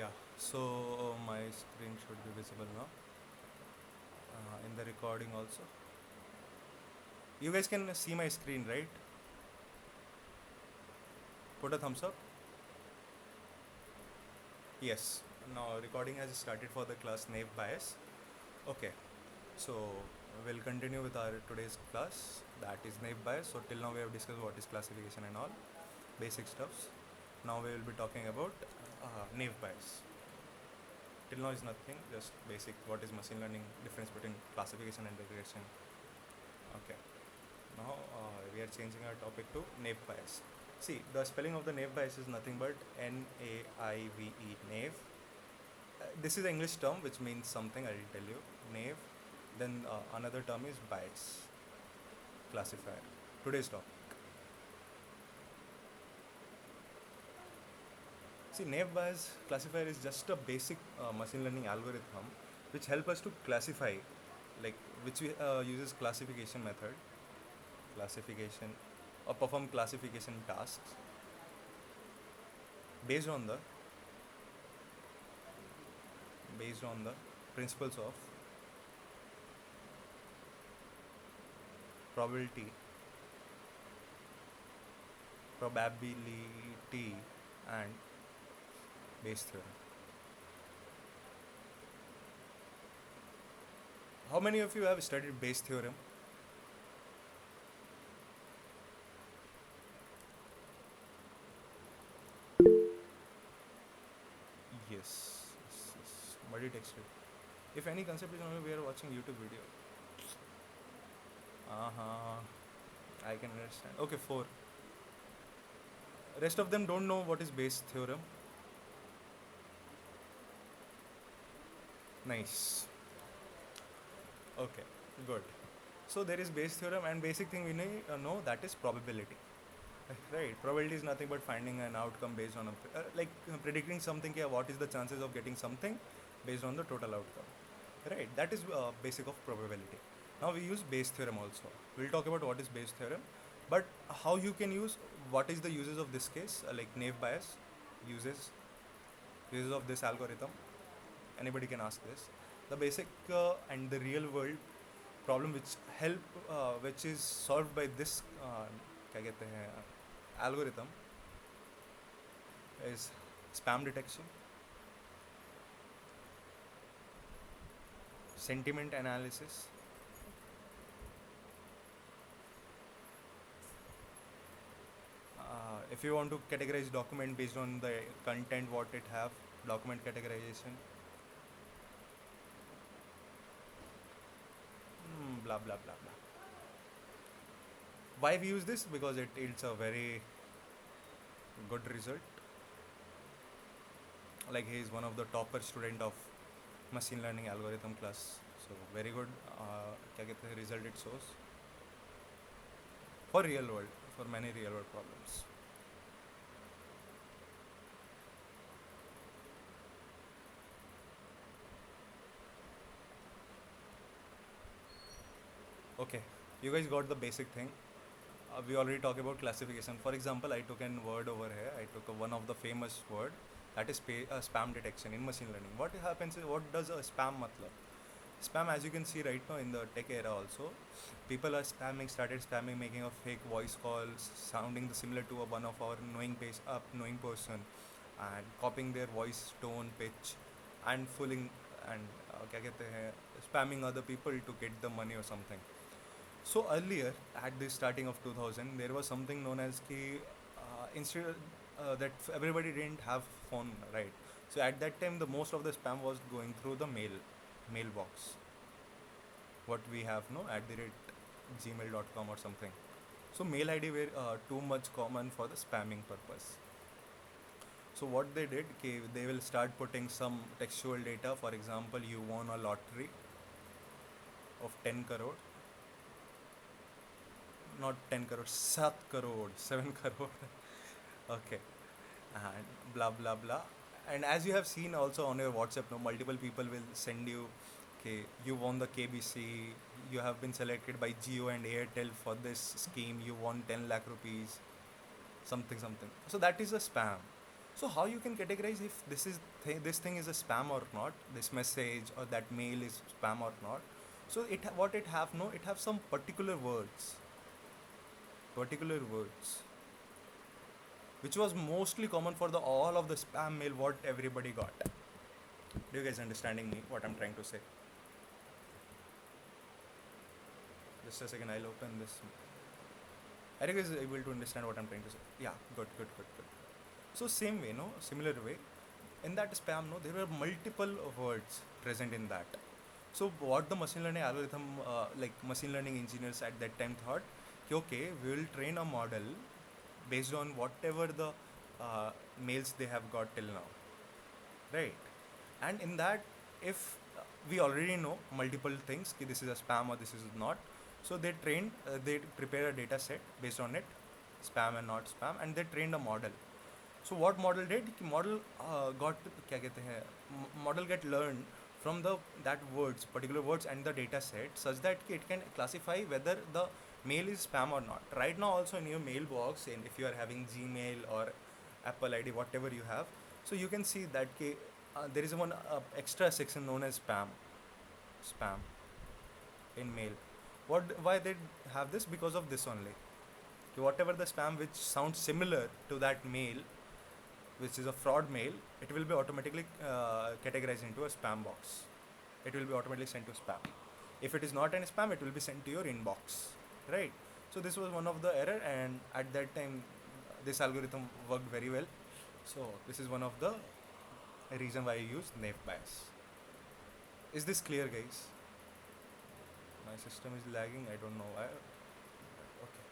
Yeah, so my screen should be visible now in the recording also. You guys can see my screen, right? Put a thumbs up. Yes, now recording has started for the class Naive Bias. Okay, so we'll continue with our today's class, that is Naive Bias. So till now we have discussed what is classification and all, basic stuffs. Now we will be talking about Naive Bias. Till now is nothing, just basic what is machine learning, difference between classification and regression. Okay. Now we are changing our topic to naive bias. See, the spelling of the naive bias is nothing but Naive, naive. This is an English term which means something, I will tell you. Naive. Then another term is bias, classifier. Today's topic. See, naive bias classifier is just a basic machine learning algorithm which help us to classify, like which we uses classification method, classification, or perform classification tasks based on the based on the principles of probability, probability, and Bayes theorem. How many of you have studied Bayes theorem? Yes, yes, yes. Multi-textual. If any concept is not, we are watching YouTube video. Uh-huh. I can understand. Okay, four. Rest of them don't know what is Bayes theorem. Nice. Okay, good. So there is Bayes theorem, and basic thing we need know, that is probability. Right, probability is nothing but finding an outcome based on predicting something. Yeah, what is the chances of getting something based on the total outcome? Right, that is basic of probability. Now we use Bayes theorem also. We'll talk about what is Bayes theorem, but how you can use, what is the uses of this case, like naive bias, uses uses of this algorithm. Anybody can ask this. The basic and the real world problem which is solved by this क्या कहते हैं algorithm is spam detection, sentiment analysis, if you want to categorize document based on the content what it have, document categorization, blah blah blah blah. Why we use this? Because it yields a very good result. Like he is one of the topper student of machine learning algorithm class, so very good क्या कहते हैं result it shows for real world, for many real world problems. Okay, you guys got the basic thing. We already talked about classification. For example, I took a word over here. I took one of the famous word, that is spam detection in machine learning. What happens is, what does a spam matlab? Spam, as you can see right now in the tech era also, people are started spamming, making a fake voice calls sounding similar to one of our knowing person, and copying their voice tone, pitch, and fooling and क्या कहते हैं spamming other people to get the money or something. So earlier, at the starting of 2000, there was something known as ki, instead that everybody didn't have phone, right? So at that time, the most of the spam was going through the mailbox. What we have, no, at the rate gmail.com or something. So mail ID were too much common for the spamming purpose. So what they did, they will start putting some textual data. For example, you won a lottery of 10 crore, not 10 crore, 7 crore, 7 crore. Okay, and blah blah blah. And as you have seen also on your WhatsApp, no, multiple people will send you, okay, you won the KBC, you have been selected by Jio and Airtel for this scheme, you won 10 lakh rupees, something something. So that is a spam. So how you can categorize if this thing is a spam or not, this message or that mail is spam or not? So what it have, no, it have some particular words, which was mostly common for the all of the spam mail what everybody got. Do you guys understanding me what I'm trying to say? Just a second, I'll open this. Are you guys able to understand what I'm trying to say? Yeah, good. So same way, no, similar way, in that spam, no, there were multiple words present in that. So what the machine learning algorithm, like machine learning engineers at that time thought, कि okay, we will train a model based on whatever the uh, mails they have got till now, right? And in that, if we already know multiple things, कि this is a spam or this is not, so they prepare a data set based on it, spam and not spam, and they trained a model. So what model did, कि model got, क्या कहते हैं, model get learned from the that words, particular words and the data set, such that it can classify whether the mail is spam or not. Right now also in your mailbox, and if you are having Gmail or Apple ID, whatever you have, so you can see that there is one extra section known as spam in mail. Why they have this? Because of this only. Whatever the spam which sounds similar to that mail, which is a fraud mail, it will be automatically categorized into a spam box. It will be automatically sent to spam. If it is not an spam, it will be sent to your inbox, right? So this was one of the error, and at that time, this algorithm worked very well. So this is one of the reason why I use naive bias. Is this clear, guys? My system is lagging. I don't know why. Okay.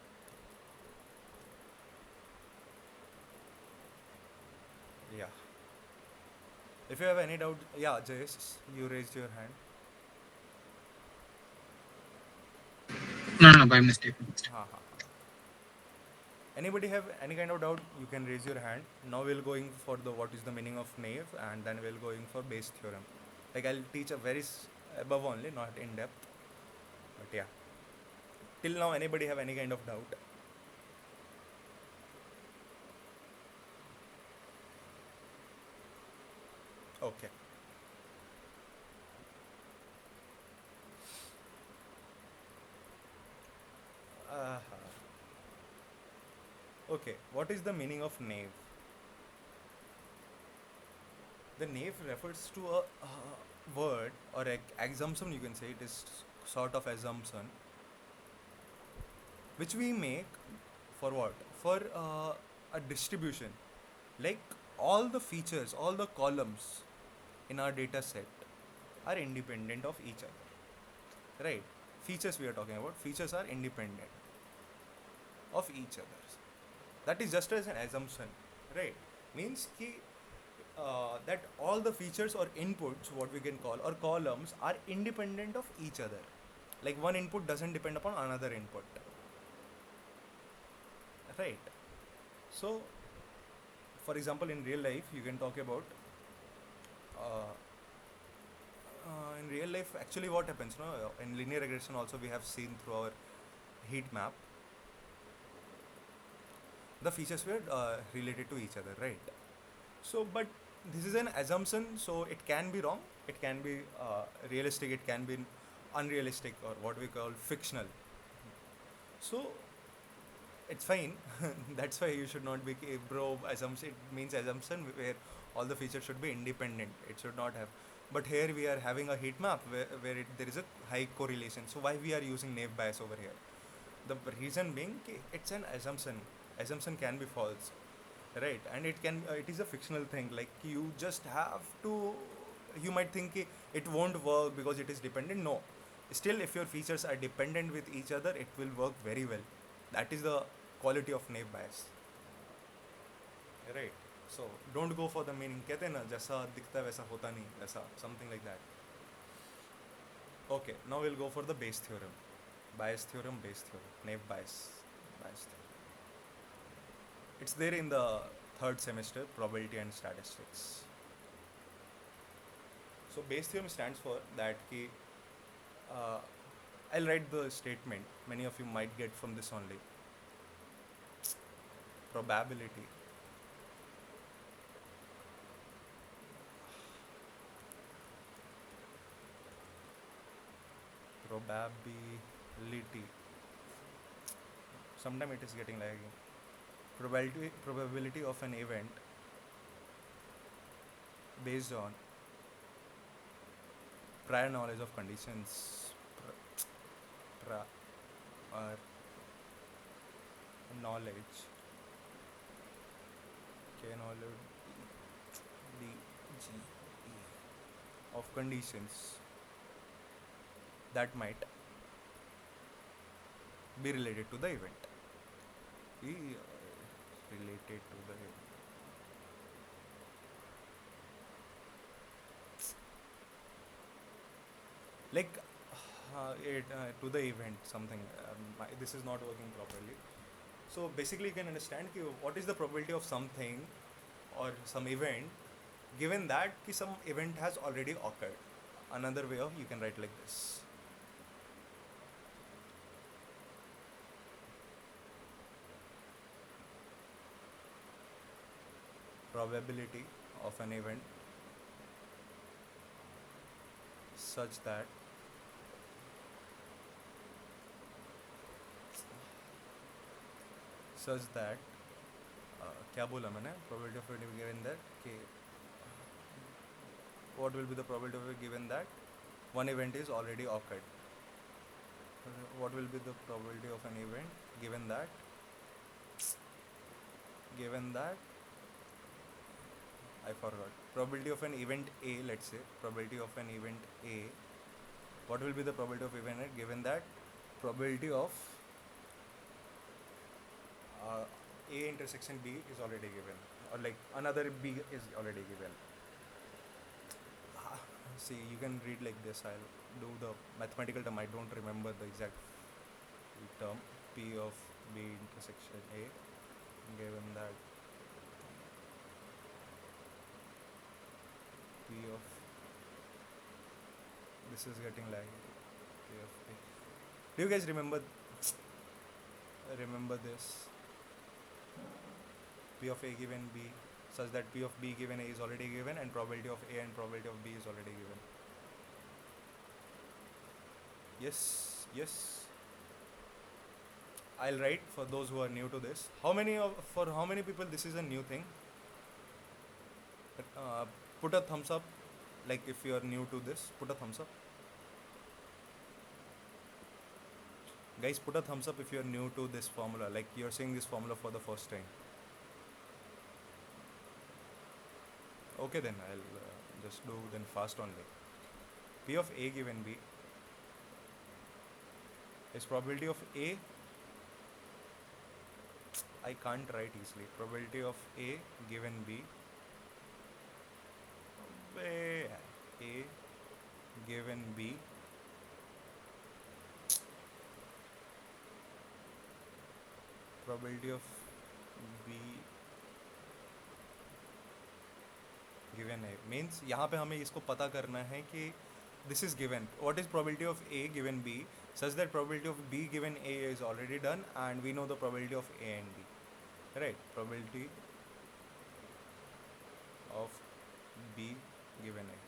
Yeah. If you have any doubt, yeah, Jayesh, you raised your hand. No, no, by mistake. Ha ha. Anybody have any kind of doubt? You can raise your hand. Now we'll going for the what is the meaning of naive, and then we'll going for Bayes theorem. Like I'll teach a very above only, not in depth. But yeah. Till now, anybody have any kind of doubt? Okay. Uh, okay. What is the meaning of naive? The naive refers to a word or a assumption. You can say it is sort of assumption which we make for what? For a distribution. Like all the features, all the columns in our data set are independent of each other. Right? Features we are talking about, features are independent of each other. That is just as an assumption. Right? Means that all the features or inputs, what we can call, or columns, are independent of each other. Like one input doesn't depend upon another input. Right? So, for example, in real life, you can talk about uh, in real life, actually, what happens, no? In linear regression, also we have seen through our heat map, the features were related to each other, right? So, but this is an assumption, so it can be wrong, it can be realistic, it can be unrealistic, or what we call fictional. So, it's fine. That's why you should not be bro assumption. It means assumption where all the features should be independent. It should not have. But here we are having a heat map where there is a high correlation. So why we are using naive bias over here? The reason being it's an assumption. Assumption can be false, right? And it is a fictional thing. Like you just have to. You might think it won't work because it is dependent. No, still if your features are dependent with each other, it will work very well. That is the quality of naive bias, right? So don't go for the meaning. कहते हैं ना जैसा दिखता वैसा होता नहीं वैसा, something like that. Okay, now we'll go for the Bayes theorem. Bayes theorem, Bayes theorem, naive bias theorem. It's there in the third semester, probability and statistics. So Bayes theorem stands for that कि uh, I'll write the statement. Many of you might get from this only. Probability Probability. Sometimes it is getting lagging. Probability of an event based on prior knowledge of conditions. Or knowledge. Knowledge. D G E of conditions that might be related to the event. Related to the event. Like to the event something. This is not working properly. So basically, you can understand कि what is the probability of something or some event given that कि some event has already occurred. Another way of you can write like this. Probability of an event such that क्या बोला मैंने probability of it given that कि what will be the probability of it given that one event is already occurred. What will be the probability of an event given that I forgot. Probability of an event A, let's say probability of an event A. What will be the probability of event A given that probability of A intersection B is already given, or like another B is already given. See, you can read like this. I'll do the mathematical term. I don't remember the exact term. P of B intersection A given that P of this is getting like P of B. Do you guys remember this? P of A given B such that P of B given A is already given and probability of A and probability of B is already given. Yes. I'll write for those who are new to this. For how many people this is a new thing? Put a thumbs up. Like if you are new to this, put a thumbs up. Guys, put a thumbs up if you are new to this formula. Like you are seeing this formula for the first time. Okay, then I'll just do then fast only. P of A given B is probability of A. I can't write easily. Probability of A given B. A given B probability of B given A means यहाँ पे हमें इसको पता करना है कि this is given. What is probability of A given B such that probability of B given A is already done and we know the probability of A and B. Right? Probability of B given A.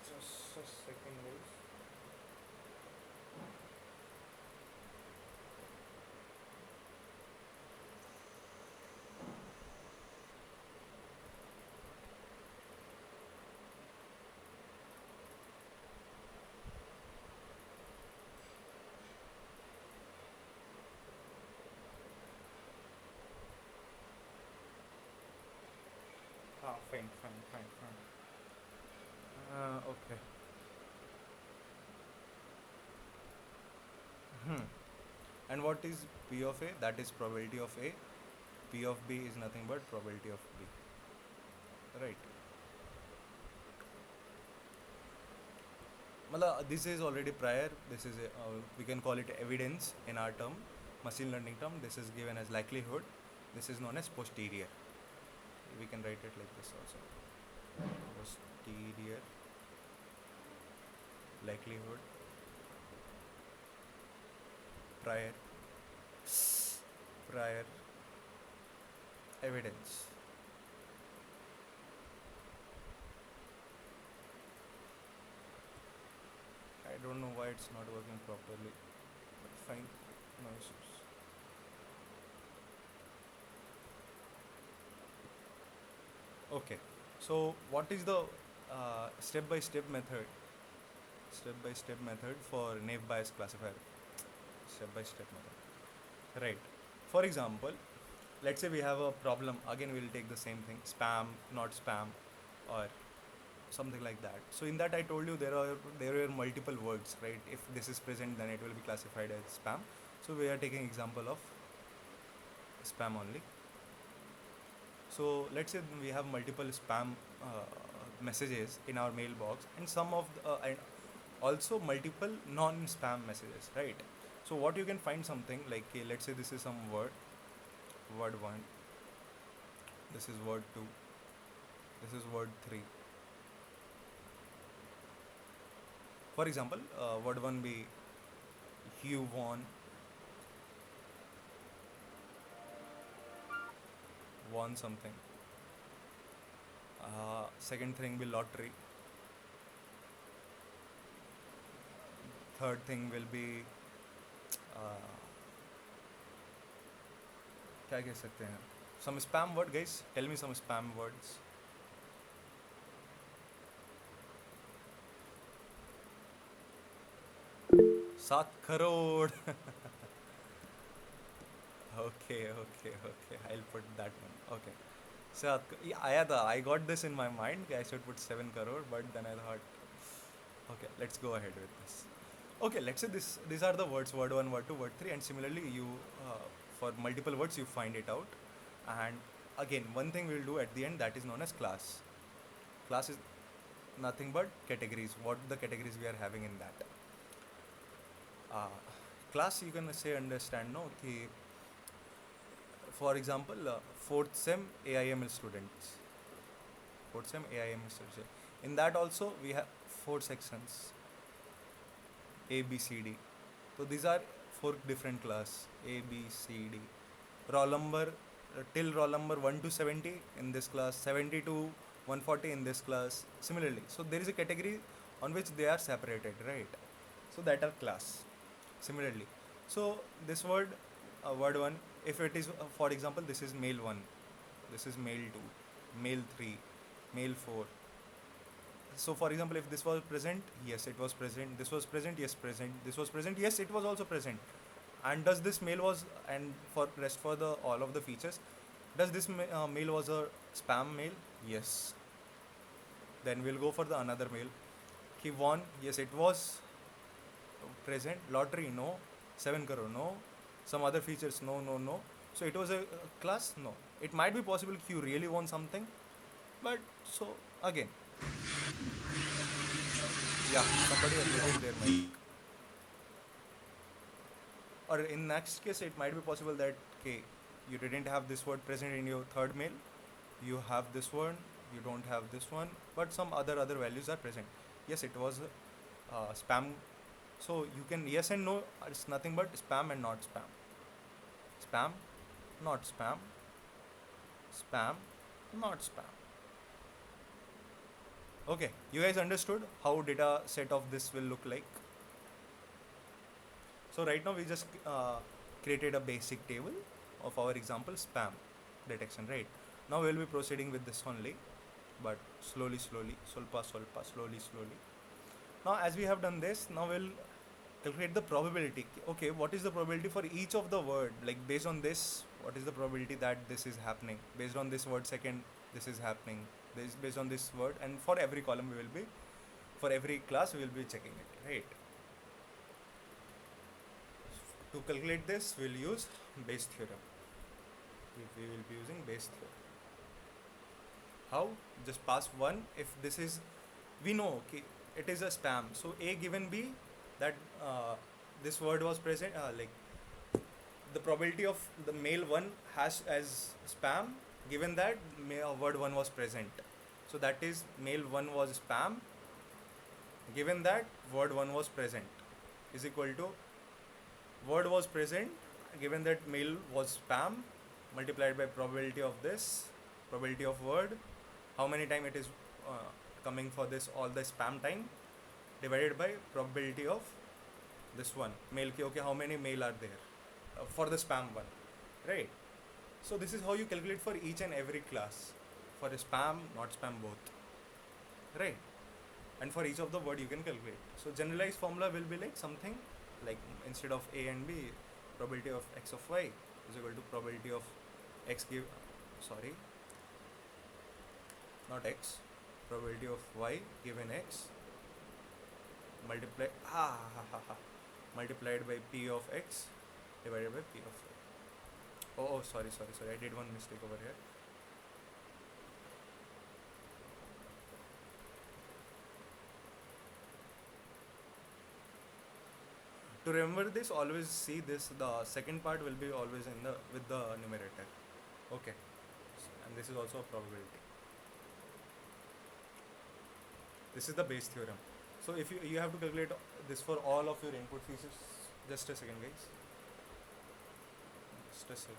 Just a second, guys. Fine. Okay. And what is P of A? That is probability of A. P of B is nothing but probability of B. Right. This is already prior. This is we can call it evidence in our term, machine learning term. This is given as likelihood. This is known as posterior. We can write it like this also. Posterior likelihood prior evidence. don't know why it's not working properly. But fine, no issues. Okay, so what is the step-by-step method? Step-by-step method for naive Bayes classifier. Step-by-step method. Right. For example, let's say we have a problem. Again, we'll take the same thing: spam, not spam, or something like that. So in that, I told you there are multiple words, right? If this is present, then it will be classified as spam. So we are taking example of spam only. So let's say we have multiple spam messages in our mailbox, and and also multiple non-spam messages, right? So what you can find something like, let's say this is some word one, this is word two, this is word three. For example, word one be you won something. Second thing be lottery. Third thing will be क्या कह सकते हैं? Some spam word, guys. Tell me some spam words. 7 crore. Okay. I'll put that one. Okay. Yeah, आया था. I got this in my mind. I should put 7 crore, but then I thought, okay, let's go ahead with this. Okay, let's say these are the words: word one, word two, word three, and similarly, you for multiple words you find it out. And again, one thing we'll do at the end, that is known as class. Class is nothing but categories. What the categories we are having in that. Class, you can say, understand, no? कि, for example, fourth sem AIML students. Fourth sem AIML students. In that also we have 4 sections. A, B, C, D. So these are 4 different class: A, B, C, D. Roll number till roll number 1 to 70 in this class, 70 to 140 in this class. Similarly, so there is a category on which they are separated, right? So that are class. Similarly, so this word one, if it is, for example, this is male one, this is male two, male three, male four. So for example, if this was present, yes, it was present. This was present, yes, present. This was present, yes, it was also present. And does this male was, and for rest for the all of the features, does this male was a spam male? Yes. Then we'll go for the another male. He won, yes, it was present. Lottery, no. 7 crore, no. Some other features, no. So it was a class, no. It might be possible you really want something, but so again, yeah, somebody has muted their mic. Or in next case, it might be possible that, okay, you didn't have this word present in your third mail, you have this one, you don't have this one, but some other values are present. Yes, it was spam. So you can yes and no. It's nothing but spam and not spam. Spam, not spam. Spam, not spam. Okay, you guys understood how data set of this will look like? So right now we just created a basic table of our example spam detection, right? Now we'll be proceeding with this only, but slowly, solpa, slowly. Now as we have done this, now we'll calculate the probability. Okay, what is the probability for each of the word? Like based on this, what is the probability that this is happening? Based on this word second, this is happening. This based on this word, and for every column we will be, for every class we will be checking it, right? To calculate this, we'll use Bayes theorem. We will be using Bayes theorem. How? Just pass 1. If this is, we know, okay, it is a spam. So A given B, that this word was present, like the probability of the male 1 has as spam, given that word 1 was present. So that is male 1 was spam, given that word 1 was present, is equal to word was present, given that male was spam, multiplied by probability of this, probability of word, how many time it is coming for this, all the spam time, divided by probability of this one male ki, okay, how many male are there for the spam one, right? So this is how you calculate for each and every class, for spam, not spam, both, right? And for each of the word you can calculate. So generalized formula will be like something like, instead of a and b, probability of x of y is equal to probability of x give, sorry, not x, probability of y given x multiply multiplied by p of x divided by p of y. Oh, sorry, I did one mistake over here. To remember this, always see this, the second part will be always in the with the numerator, okay? And this is also a probability. This is the base theorem. So if you have to calculate this for all of your input features. Just a second, guys. Just a second.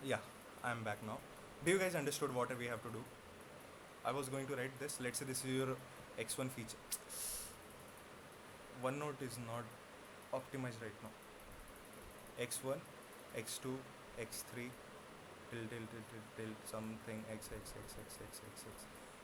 Yeah, I'm back now. Do you guys understood what we have to do? I was going to write this. Let's say this is your x1 feature. OneNote is not optimized right now. x1, x2, x3, till something x.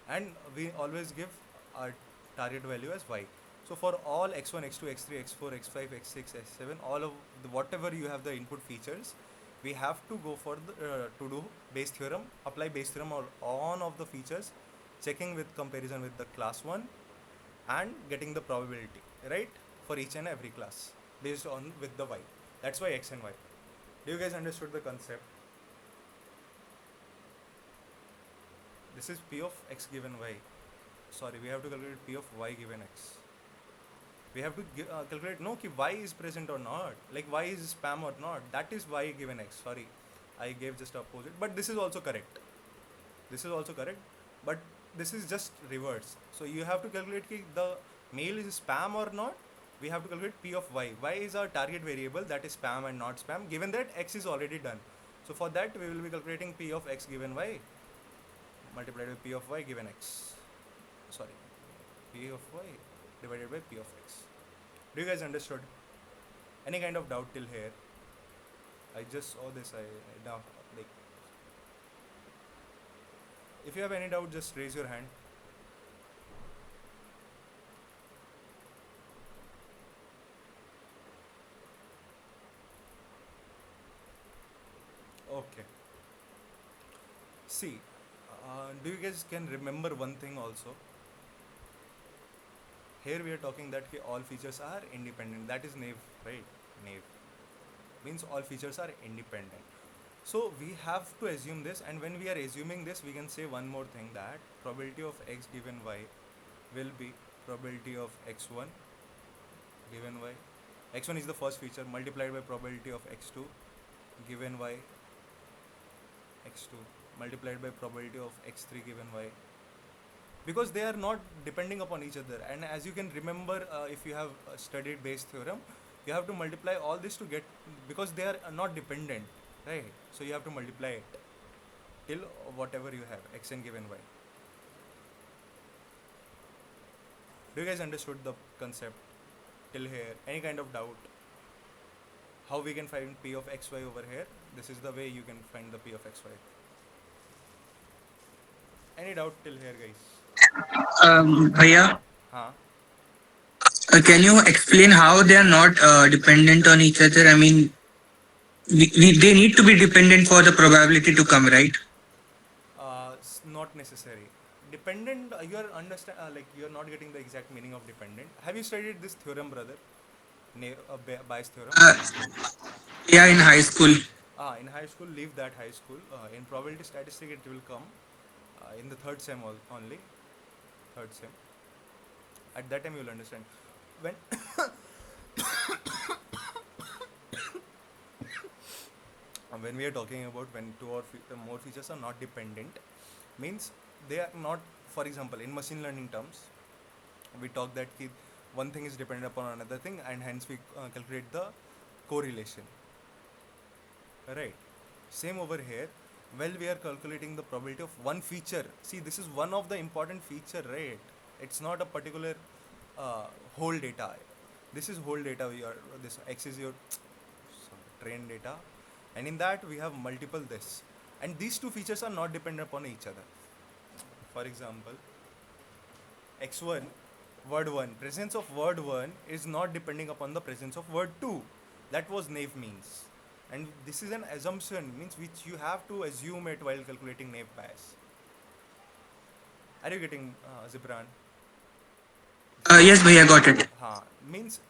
And we always give our target value as y. So for all x1, x2, x3, x4, x5, x6, x7, all of the, whatever you have the input features, we have to go for the to do Bayes theorem, apply Bayes theorem on of the features, checking with comparison with the class 1 and getting the probability, right, for each and every class based on with the y. That's why x and y. Do you guys understood the concept? This is p of x given y. Sorry, we have to calculate p of y given x. We have to calculate no ki y is present or not, like y is spam or not. That is y given x. Sorry, I gave just opposite, but this is also correct. This is also correct, but this is just reverse. So you have to calculate ki the mail is spam or not. We have to calculate p of y. Y is our target variable, that is spam and not spam, given that x is already done. So for that we will be calculating p of x given y multiplied by p of y given x. Sorry, p of y divided by p of x. Do you guys understood? Any kind of doubt till here? I just saw this. I now like. If you have any doubt, just raise your hand. Okay. See, do you guys can remember one thing also? Here we are talking that all features are independent. That is naive, right? Naive means all features are independent. So we have to assume this, and when we are assuming this, we can say one more thing, that probability of x given y will be probability of x1 given y. x1 is the first feature multiplied by probability of x2 given y, x2 multiplied by probability of x3 given y, because they are not depending upon each other. And as you can remember, if you have studied Bayes theorem, you have to multiply all this to get, because they are not dependent, right? So you have to multiply it till whatever you have, xn given y. Do you guys understood the concept till here? Any kind of doubt? How we can find p of xy over here? This is the way you can find the p of xy. Any doubt till here, guys? Bhaiya, Huh? can you explain how they are not dependent on each other? I mean, they need to be dependent for the probability to come, right? Not necessary. Dependent, you're understand like you're not getting the exact meaning of dependent. Have you studied this theorem, brother? Bayes theorem. Uh, yeah, in high school. In high school, leave that high school. In probability statistic, it will come in the third sem only. Third sem. At that time, you will understand. When when we are talking about when two or more features are not dependent, means they are not. For example, in machine learning terms, we talk that one thing is dependent upon another thing, and hence we calculate the correlation. Right. Same over here. Well, we are calculating the probability of one feature. See, this is one of the important feature, right? It's not a particular uh, whole data. This is whole data. We are this X is your trained data, and in that we have multiple this, and these two features are not dependent upon each other. For example, X1, word 1, presence of word 1 is not depending upon the presence of word 2. That was naive means. And this is an assumption, means which you have to assume it while calculating naive bias. Are you getting Zibran? Yes, bhaiya, got it. Means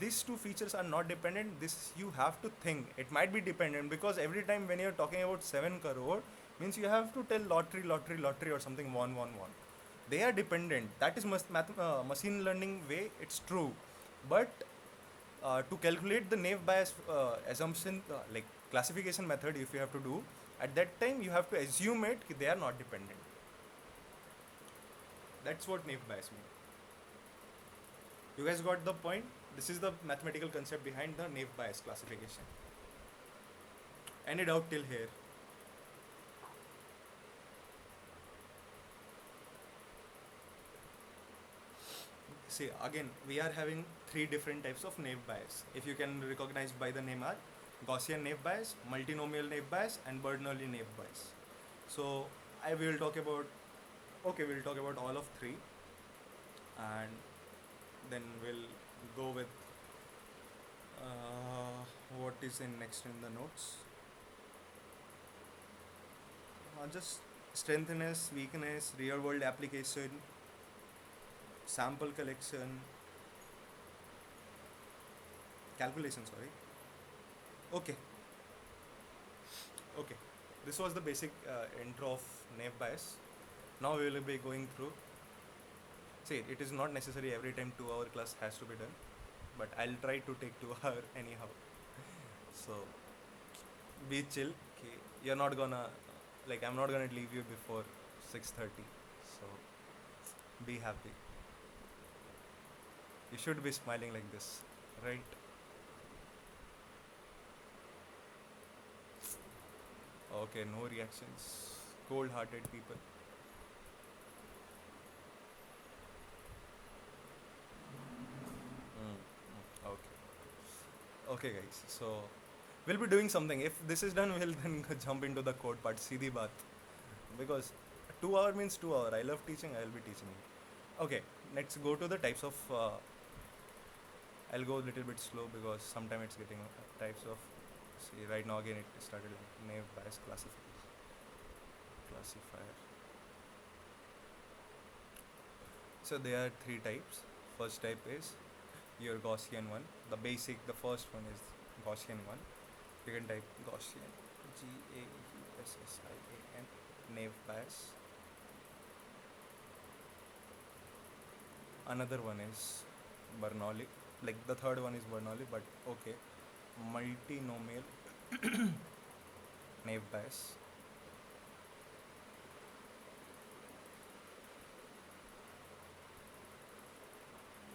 these two features are not dependent. This you have to think. It might be dependent because every time when you're talking about 7 crore, means you have to tell lottery, lottery, lottery or something, one, one, one. They are dependent. That is machine learning way. It's true, but to calculate the naive bias assumption, like classification method, if you have to do at that time, you have to assume it they are not dependent. That's what naive bias means. You guys got the point? This is the mathematical concept behind the naive bias classification. Any doubt till here? See, again, we are having three different types of naive bias. If you can recognize by the name are Gaussian naive bias, multinomial naive bias, and Bernoulli naive bias. So I will talk about, okay, we'll talk about all of three, and then we'll go with what is in next in the notes. Just strengthness, weakness, real world application, sample collection, calculation, sorry. Okay, okay. This was the basic intro of naive bias. Now we will be going through. See, it is not necessary every time 2 hour class has to be done, but I'll try to take 2 hour anyhow. So be chill. Okay. You're not gonna like I'm not gonna leave you before 6:30. So be happy. You should be smiling like this, right? Okay, no reactions. Cold-hearted people. Okay. Okay, guys. So we'll be doing something. If this is done, we'll then jump into the code part. Seedhi baat. Because 2 hour means 2 hour. I love teaching. I'll be teaching you. Okay. Let's go to the types of. I'll go a little bit slow because sometimes it's getting types of. See, right now again it started naive bias classifier. So there are three types. First type is your Gaussian one. The basic, the first one is Gaussian one. You can type Gaussian, Gaussian, naive bias. Another one is Bernoulli. Like the third one is Bernoulli, but okay. Multinomial naive bias.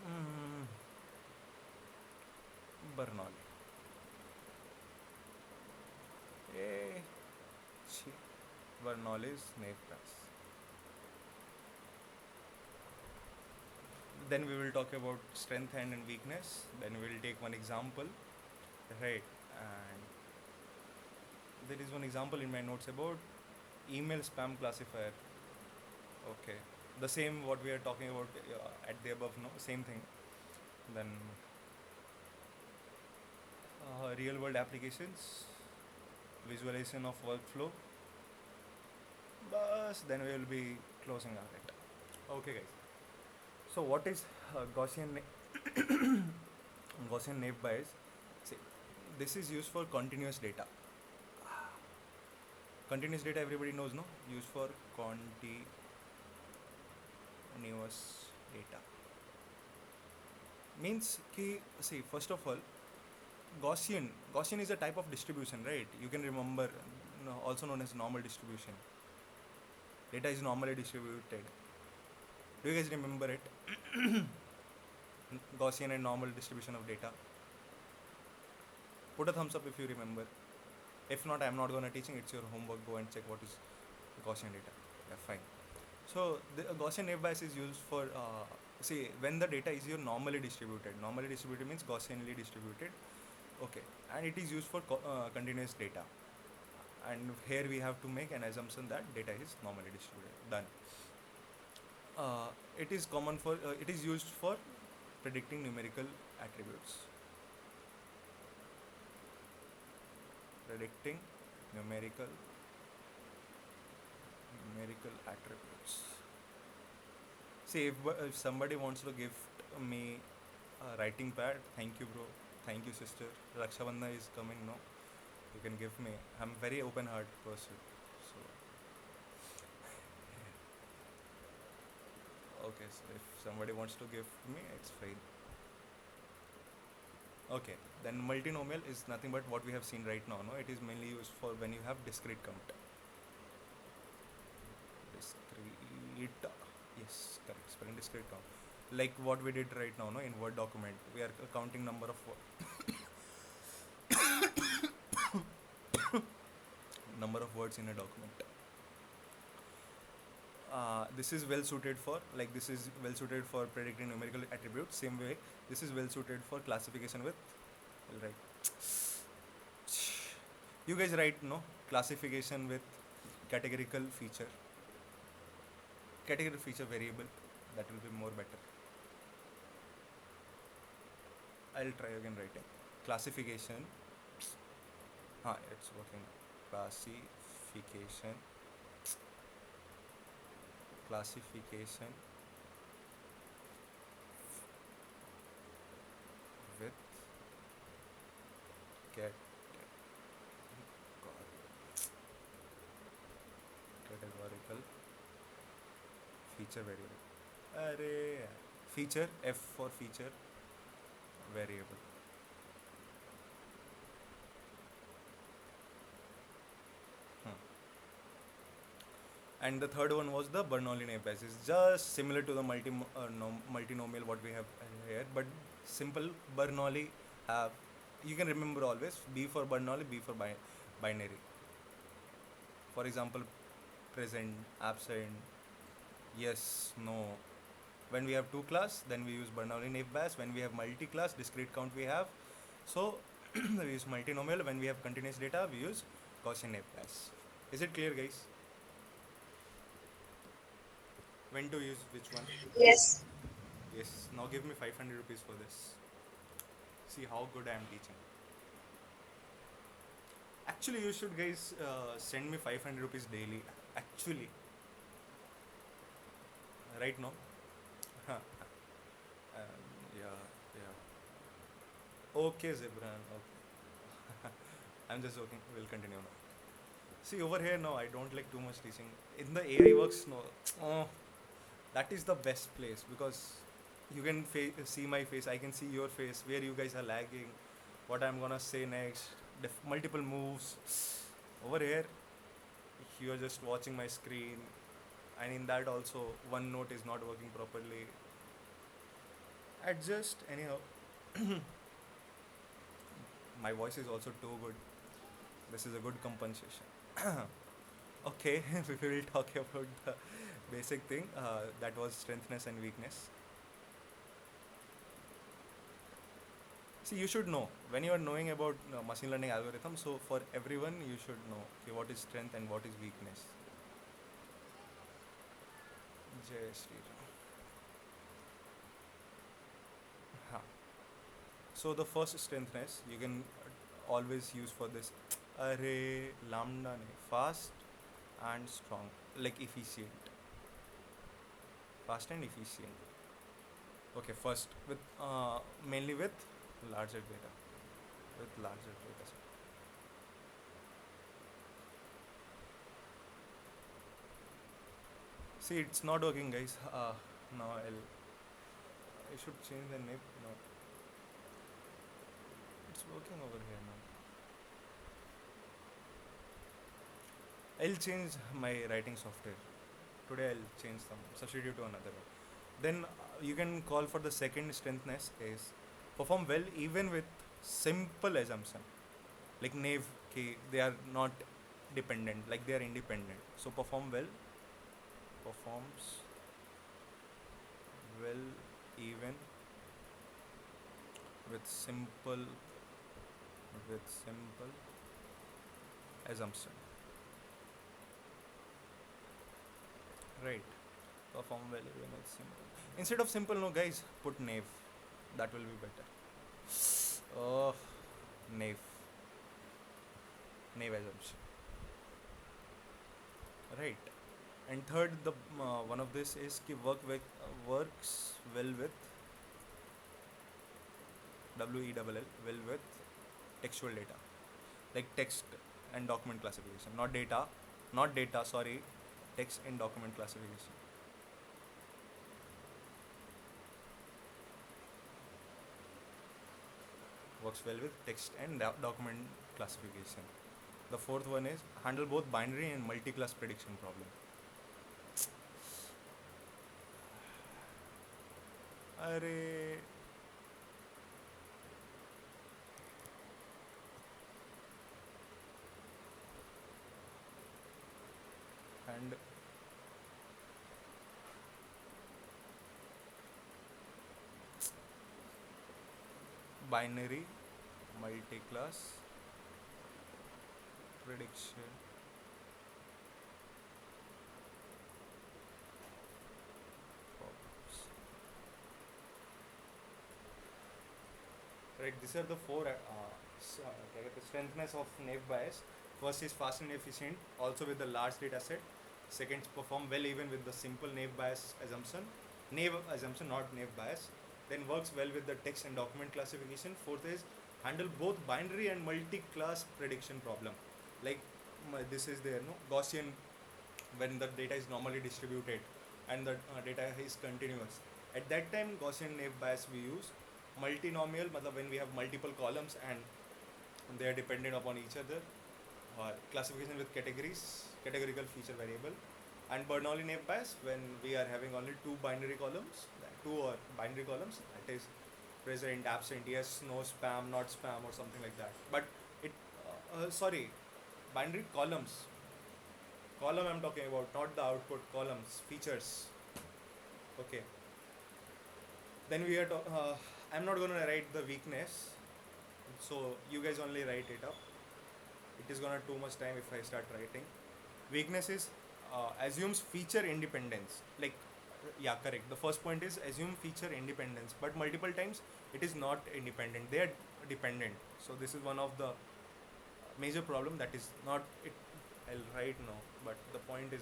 Mm, Bernoulli. Eh, chi. Bernoulli's naive bias. Then we will talk about strength and weakness. Then we will take one example, right? And there is one example in my notes about email spam classifier. Okay, the same what we are talking about at the above, no, same thing. Then real world applications, visualization of workflow. Bas, then we will be closing our it. Okay, guys. So, what is Gaussian naive Bayes? See, this is used for continuous data. Continuous data, everybody knows, no? Used for continuous data. Means ki, see, first of all, Gaussian is a type of distribution, right? You can remember, also known as normal distribution. Data is normally distributed. Do you guys remember it? Gaussian and normal distribution of data. Put a thumbs up if you remember. If not, I'm not gonna teaching. It's your homework. Go and check what is Gaussian data. Yeah, fine. So the Gaussian naive Bayes is used for see when the data is your normally distributed. Normally distributed means Gaussianly distributed. Okay, and it is used for continuous data. And here we have to make an assumption that data is normally distributed. Done. It is common for it is used for predicting numerical attributes. Predicting numerical attributes. See, if somebody wants to gift me a writing pad, thank you, bro. Thank you, sister. Raksha Bandhan is coming, no? You can give me. I'm very open-hearted person. So, okay. So if somebody wants to gift me, it's fine. Okay. Then multinomial is nothing but what we have seen right now, no? It is mainly used for when you have discrete count. Discrete. Yes, correct. Spelling discrete count. Like what we did right now, no? In Word document, we are counting number of number of words in a document. This is well suited for predicting numerical attributes. Same way, this is well suited for classification with. I'll write. You guys write no classification with categorical feature. Category feature variable. That will be more better. I'll try again writing. Classification. It's working. Classification with categorical feature variable. Feature F for feature variable. And the third one was the Bernoulli naive Bayes. It's just similar to the multinomial what we have here, but simple. Bernoulli have, you can remember always B for Bernoulli, B for binary. For example, present, absent, yes, no. When we have two class, then we use Bernoulli naive Bayes. When we have multi-class, discrete count we have. So we use multinomial. When we have continuous data, we use Gaussian naive Bayes. Is it clear, guys? When to use which one? Yes. Yes. Now give me 500 rupees for this. See how good I am teaching. Actually, you should guys send me 500 rupees daily. Actually. Right now. Yeah. Okay, Zibran. Okay. I'm just joking. We'll continue now. See over here now, I don't like too much teaching. In the AI works, no. Oh, that is the best place because you can see my face. I can see your face. Where you guys are lagging. What I'm gonna say next. Multiple moves. Over here, you are just watching my screen, and in that also, one note is not working properly. Adjust anyhow. My voice is also too good. This is a good compensation. Okay, we will talk about the basic thing. That was strengthness and weakness. See, you should know when you are knowing about machine learning algorithm. So for everyone, you should know okay, what is strength and what is weakness. Jai Shri Ram. So the first strengthness, you can always use for this. Array lambda ne fast and strong, like efficient, fast and efficient. Okay, first with mainly with larger data, with larger data set. See, it's not working, guys. Now I should change the name. No, it's working over here now. I'll change my writing software. Today I'll change some, substitute to another one. Then you can call for the second strengthness is perform well even with simple assumption. Like Nave, okay, they are not dependent, like they are independent. So perform well, performs well even with simple assumption. Right. Perform well even with simple. Instead of simple, no guys, put Nave. That will be better. Oh, Nave. Nave assumption. Right. And third, the one of this is ki works well with WELL, well with textual data, like text and document classification, not data, sorry, text and document classification. Works well with text and document classification. The fourth one is handle both binary and multi-class prediction problem. Array. And binary multi-class prediction problems. Right, these are the four strengthness of Naive Bayes. First is fast and efficient, also with the large data set. Second, perform well even with the simple Naive Bayes assumption. Naive assumption, not Naive Bayes. Then works well with the text and document classification. Fourth is handle both binary and multi-class prediction problem. Like this is there, no, Gaussian, when the data is normally distributed and the data is continuous. At that time, Gaussian Naive Bayes we use. Multinomial, matlab when we have multiple columns and they are dependent upon each other. Or classification with categories, categorical feature variable. And Bernoulli Naive Bayes when we are having only two binary columns, that is present, absent, yes, no, spam, not spam, or something like that. But it, sorry, binary columns. Column I'm talking about, not the output, columns, features. Okay. Then we are, I'm not gonna write the weakness, so you guys only write it up. It is gonna too much time if I start writing. Weakness is assumes feature independence. Like, yeah, correct. The first point is assume feature independence, but multiple times it is not independent. They are dependent. So this is one of the major problem that is not it. I'll write now, but the point is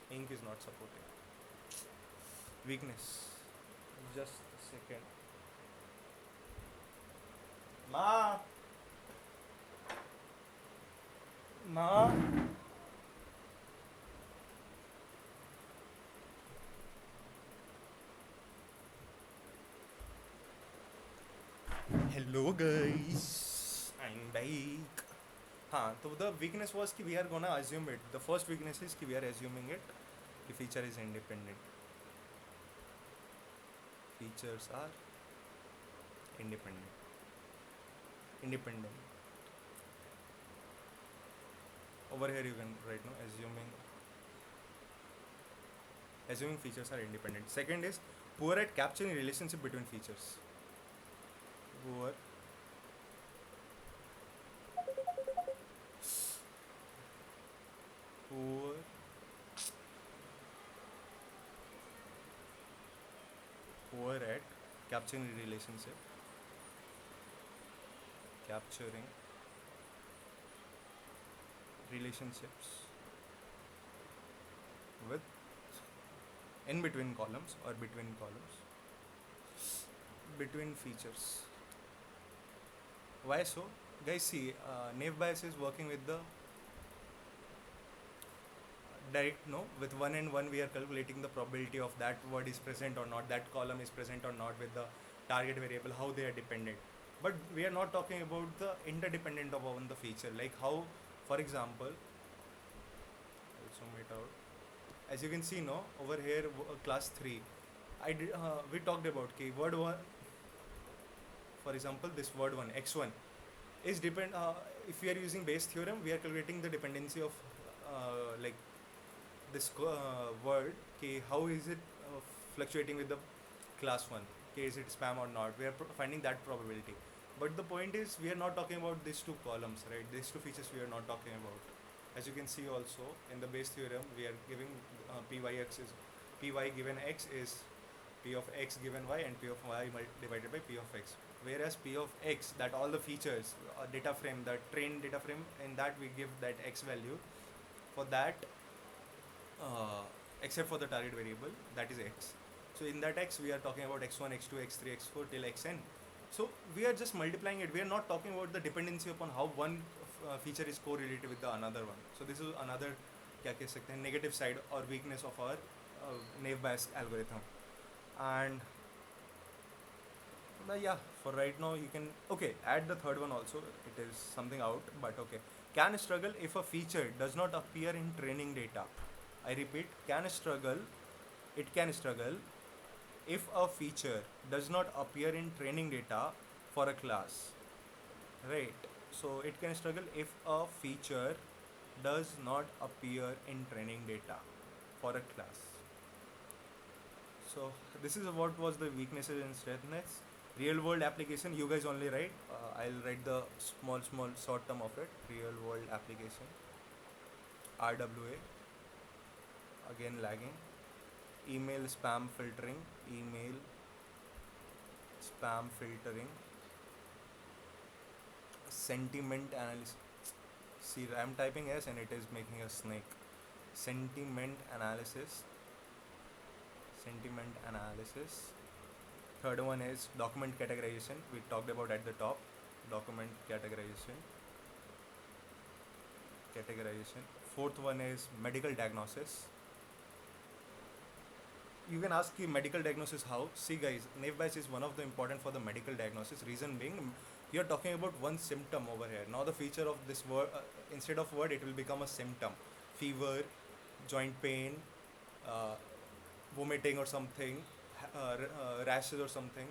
ink is not supporting. Weakness. Just a second. Ma. Ma. Hello guys, I'm back. हाँ, तो the weakness was कि we are gonna assume it. The first weakness is कि we are assuming it कि feature is independent. Features are independent. Over here you can write no, assuming features are independent. Second is poor at capturing relationship between features. Poor poor at capturing relationship capturing relationships with in between columns or between columns between features. Why so? Guys, see, naive Bayes is working with the direct no. With one and one, we are calculating the probability of that word is present or not, that column is present or not with the target variable, how they are dependent. But we are not talking about the interdependent of on the feature, like how, for example, I'll zoom it out. As you can see, no, over here, class 3, we talked about word 1, for example, this word 1, x1, is if we are using Bayes theorem, we are calculating the dependency of like this word, how is it fluctuating with the class 1, is it spam or not, we are finding that probability. But the point is, we are not talking about these two columns, right? These two features we are not talking about. As you can see also, in the Bayes theorem, we are giving py given x is p of x given y, and p of y divided by p of x. Whereas p of x, that all the features, data frame, the trained data frame, in that we give that x value. For that, except for the target variable, that is x. So in that x, we are talking about x1, x2, x3, x4 till xn. So we are just multiplying it. We are not talking about the dependency upon how one feature is correlated with the another one. So this is another negative side or weakness of our naive Bayes algorithm. And yeah, for right now you can add the third one also. It is something out, but okay. Can struggle if a feature does not appear in training data. I repeat, it can struggle if a feature does not appear in training data for a class, right? So it can struggle if a feature does not appear in training data for a class. So this is what was the weaknesses and strengths. Real world application, you guys only write. I'll write the small short term of it. Real world application, RWA, again lagging. Email spam filtering, sentiment analysis. See, I'm typing S and it is making a snake. Sentiment analysis. Third one is document categorization. We talked about at the top. Document categorization. Fourth one is medical diagnosis. You can ask medical diagnosis how. See guys, naive Bayes is one of the important for the medical diagnosis. Reason being, you're talking about one symptom over here. Now the feature of this word, instead of word, it will become a symptom. Fever, joint pain, vomiting or something, rashes or something.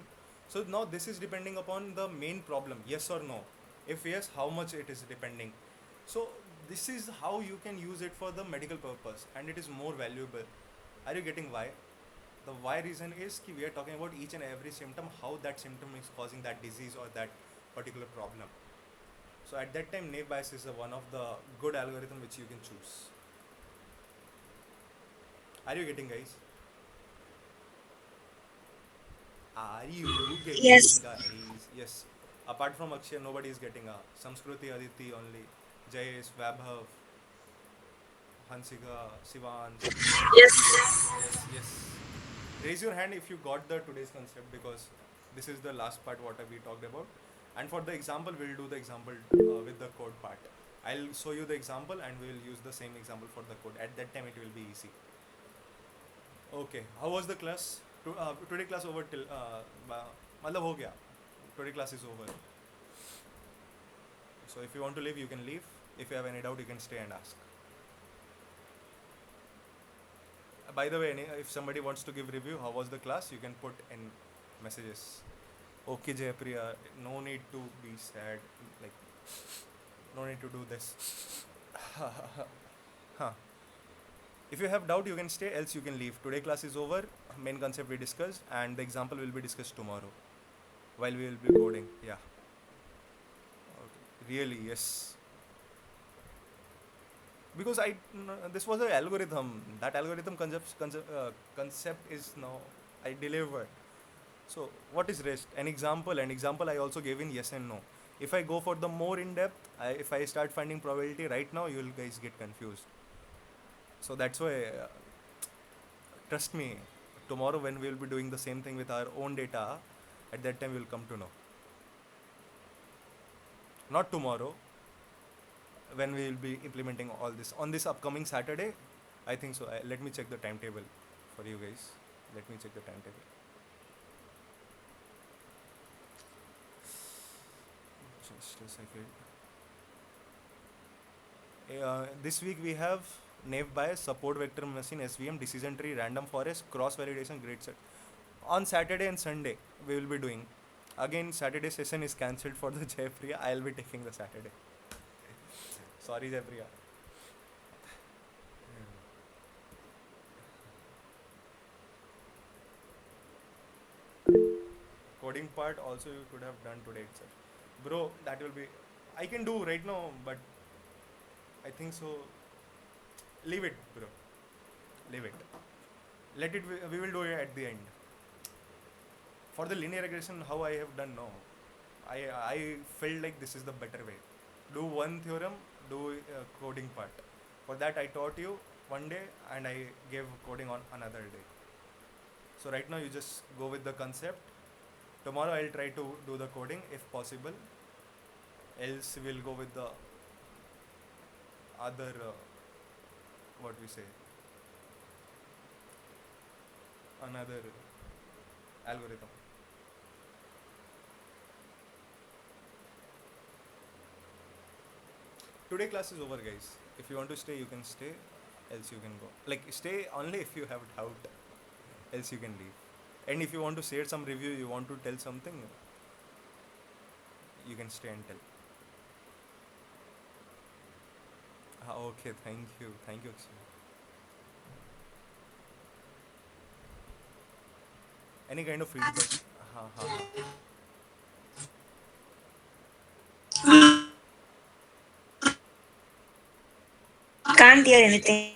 So now this is depending upon the main problem, yes or no. If yes, how much it is depending. So this is how you can use it for the medical purpose, and it is more valuable. Are you getting why? The why reason is we are talking about each and every symptom, how that symptom is causing that disease or that particular problem. So at that time, naive Bayes is one of the good algorithm which you can choose. Are you getting, guys? Are you getting, Yes. guys? Yes. Apart from Akshay, nobody is getting a Samskruti, Aditi only. Jayesh, Vabhav, Hansika, Sivansh. Yes. Yes. Raise your hand if you got the today's concept, because this is the last part what we talked about. And for the example, we'll do the example with the code part. I'll show you the example and we'll use the same example for the code. At that time, it will be easy. Okay. How was the class? Today class over till मतलब हो गया. Today class is over. So if you want to leave, you can leave. If you have any doubt, you can stay and ask. By the way, if somebody wants to give review, how was the class, you can put in messages. Okay, Jayapriya, no need to be sad. Like, no need to do this. Huh. If you have doubt, you can stay, else you can leave. Today class is over. Main concept we discussed, and the example will be discussed tomorrow while we will be coding. Yeah. Okay. Really, yes. Because this was an algorithm. That algorithm concept is now I delivered. So what is rest? An example I also gave in yes and no. If I go for the more in depth, if I start finding probability right now, you'll guys get confused. So that's why, trust me, tomorrow when we'll be doing the same thing with our own data, at that time you'll come to know. Not tomorrow, when we will be implementing all this on this upcoming Saturday. I think so. Let me check the timetable for you guys. Let me check the timetable. Just a second. This week we have naive bias, support vector machine, SVM, decision tree, random forest, cross validation, grid set. On Saturday and Sunday we will be doing. Again, Saturday session is cancelled for the Jaypriya. I'll be taking the Saturday. Sorry, Jaypriya. Coding part also you could have done today itself. Bro, that will be. I can do right now, but I think so. Leave it, bro. Leave it. Let it. We will do it at the end. For the linear regression, how I have done, no. I felt like this is the better way. Do one theorem, do coding part. For that, I taught you one day and I gave coding on another day. So right now you just go with the concept. Tomorrow I'll try to do the coding if possible. Else we'll go with the other, what we say, another algorithm. Today class is over, guys. If you want to stay, you can stay. Else you can go. Like, stay only if you have doubt. Else you can leave. And if you want to share some review, you want to tell something, you can stay and tell. Okay, thank you. Thank you, Akshay. Any kind of feedback? Ha, ha, ha. Can't hear anything.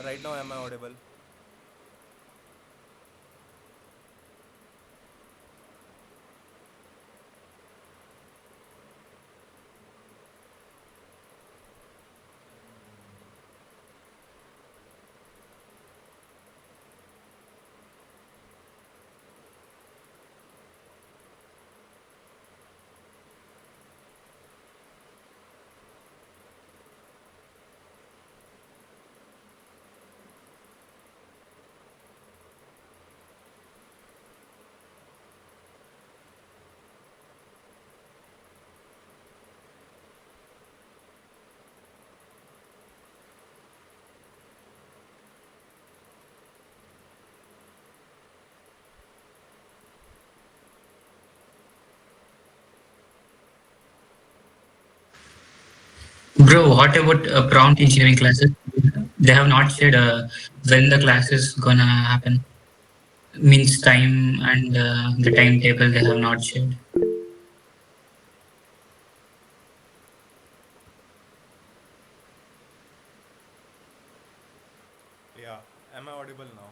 Right now, am I audible? Bro, what about prompt engineering classes? They have not said when the class is gonna happen. Means time and the timetable they have not shared. Yeah. Am I audible now?